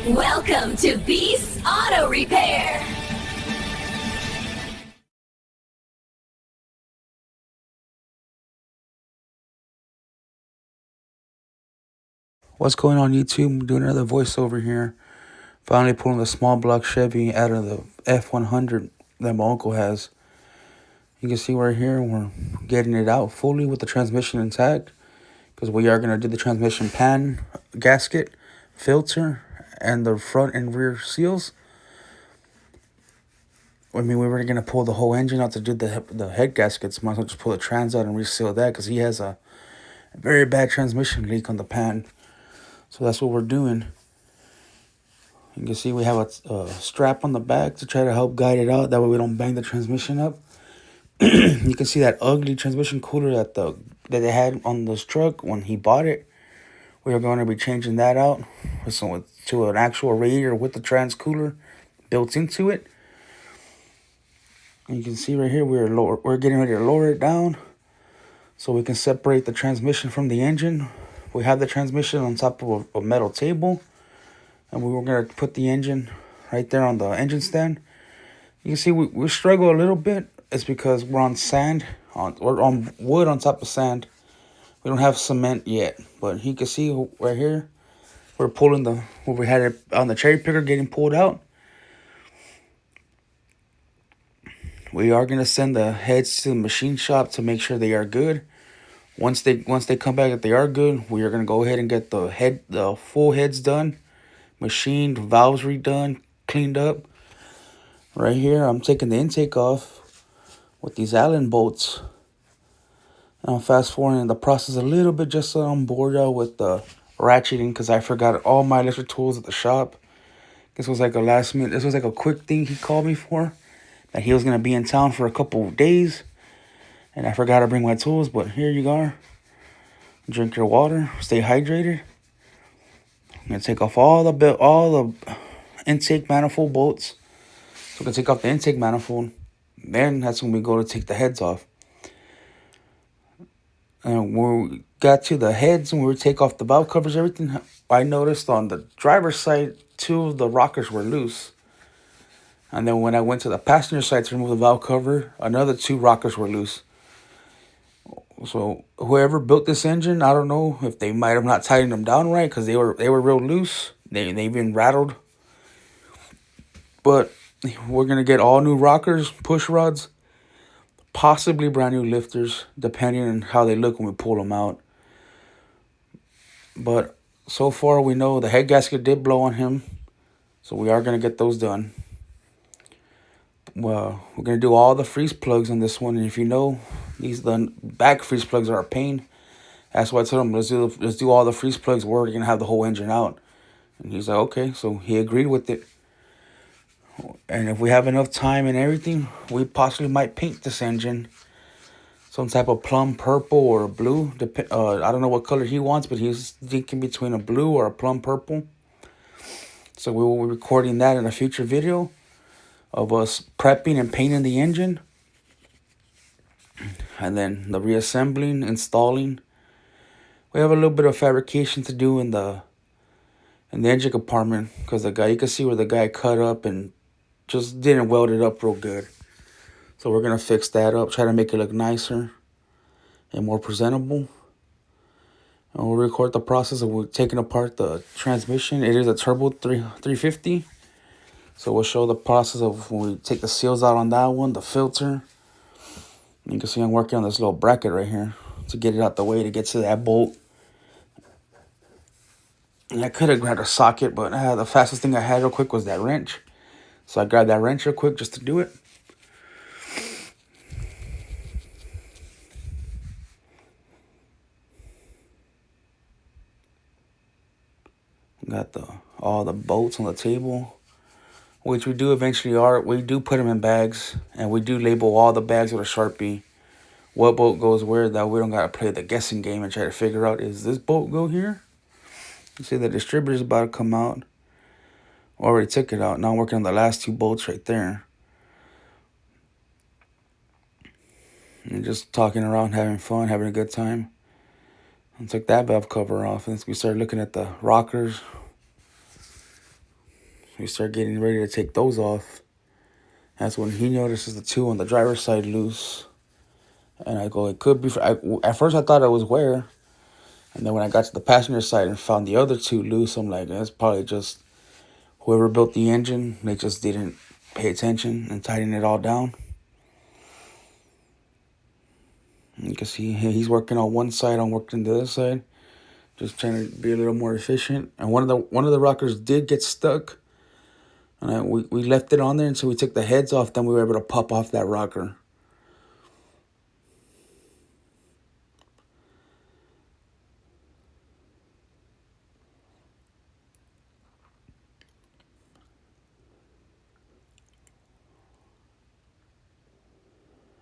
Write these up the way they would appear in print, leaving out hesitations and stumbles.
Welcome to Beast Auto Repair. What's going on YouTube? I'm doing another voiceover here. Finally pulling the small block Chevy out of the F100 that my uncle has. You can see right here we're getting it out fully with the transmission intact, because we are going to do the transmission pan, gasket, filter, and the front and rear seals. I mean, we were going to pull the whole engine out to do the head gaskets. Might as well just pull the trans out and reseal that, because he has a very bad transmission leak on the pan. So that's what we're doing. You can see we have a strap on the back to try to help guide it out. That way we don't bang the transmission up. You can see that ugly transmission cooler that they had on this truck when he bought it. We are going to be changing that out to an actual radiator with the trans cooler built into it. And you can see right here we're getting ready to lower it down so we can separate the transmission from the engine. We have the transmission on top of a metal table, and we were going to put the engine right there on the engine stand. You can see we struggle a little bit. It's because we're on sand, we're on wood on top of sand. We don't have cement yet, but you can see right here, we're pulling where we had it on the cherry picker getting pulled out. We are going to send the heads to the machine shop to make sure they are good. Once they come back that they are good, we are going to go ahead and get the full heads done, machined, valves redone, cleaned up. Right here, I'm taking the intake off with these Allen bolts. And I'm fast forwarding the process a little bit just so I'm bored out with the ratcheting, because I forgot all my electric tools at the shop. This was like a last minute. This was like a quick thing he called me for, that he was going to be in town for a couple of days. And I forgot to bring my tools, but here you are. Drink your water. Stay hydrated. I'm going to take off all the intake manifold bolts. So I'm going to take off the intake manifold. Then that's when we go to take the heads off. And when we got to the heads and we would take off the valve covers, everything, I noticed on the driver's side, 2 of the rockers were loose. And then when I went to the passenger side to remove the valve cover, another 2 rockers were loose. So whoever built this engine, I don't know if they might have not tightened them down right, because they were real loose. They even rattled. But we're going to get all new rockers, push rods, possibly brand new lifters, depending on how they look when we pull them out. But so far we know the head gasket did blow on him, so we are going to get those done. Well, we're going to do all the freeze plugs on this one, and if you know, the back freeze plugs are a pain. That's why I told him, let's do all the freeze plugs. We're already going to have the whole engine out. And he's like, okay, so he agreed with it. And if we have enough time and everything, we possibly might paint this engine some type of plum purple or a blue. I don't know what color he wants, but he's thinking between a blue or a plum purple. So we will be recording that in a future video of us prepping and painting the engine. And then the reassembling, installing. We have a little bit of fabrication to do in the engine compartment, because you can see where the guy cut up and just didn't weld it up real good. So we're going to fix that up, try to make it look nicer and more presentable. And we'll record the process of taking apart the transmission. It is a turbo 350. So we'll show the process of when we take the seals out on that one, the filter. You can see I'm working on this little bracket right here to get it out the way to get to that bolt. And I could have grabbed a socket, but the fastest thing I had real quick was that wrench. So I grabbed that wrench real quick just to do it. Got all the bolts on the table, which we do eventually we do put them in bags, and we do label all the bags with a Sharpie. What bolt goes where, that we don't got to play the guessing game and try to figure out, is this bolt go here? You see the distributor's about to come out. Already took it out. Now I'm working on the last 2 bolts right there. And just talking around, having fun, having a good time. And took that valve cover off, and we started looking at the rockers. We start getting ready to take those off. That's when he notices the two on the driver's side loose. And I go, it could be. At first, I thought it was wear. And then when I got to the passenger side and found the other two loose, I'm like, that's probably just whoever built the engine. They just didn't pay attention and tighten it all down. You can see he's working on one side, I'm working the other side, just trying to be a little more efficient. And one of the rockers did get stuck, and we left it on there until we took the heads off. Then we were able to pop off that rocker.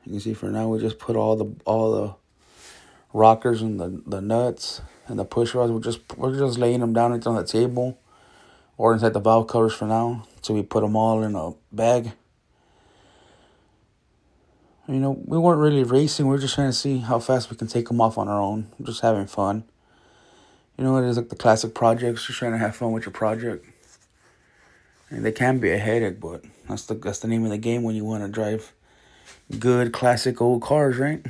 You can see for now we just put all the rockers and the nuts and the push rods. We're just laying them down on the table or inside the valve covers for now. So we put them all in a bag. You know, we weren't really racing. We were just trying to see how fast we can take them off on our own. Just having fun. You know, it is like the classic projects. Just trying to have fun with your project. And they can be a headache, but that's the name of the game when you want to drive good classic old cars, right?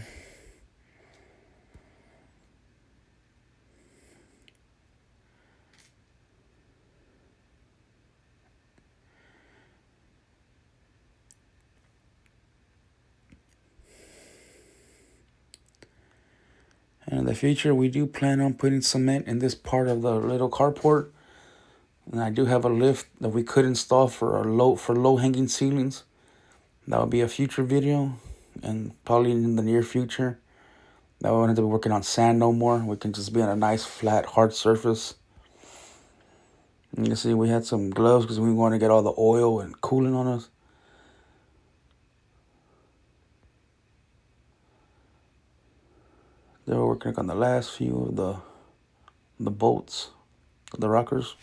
And in the future, we do plan on putting cement in this part of the little carport. And I do have a lift that we could install for low hanging ceilings. That will be a future video, and probably in the near future. That we won't have to be working on sand no more. We can just be on a nice flat hard surface. And you can see we had some gloves because we want to get all the oil and coolant on us. They were working on the last few of the bolts, the rockers.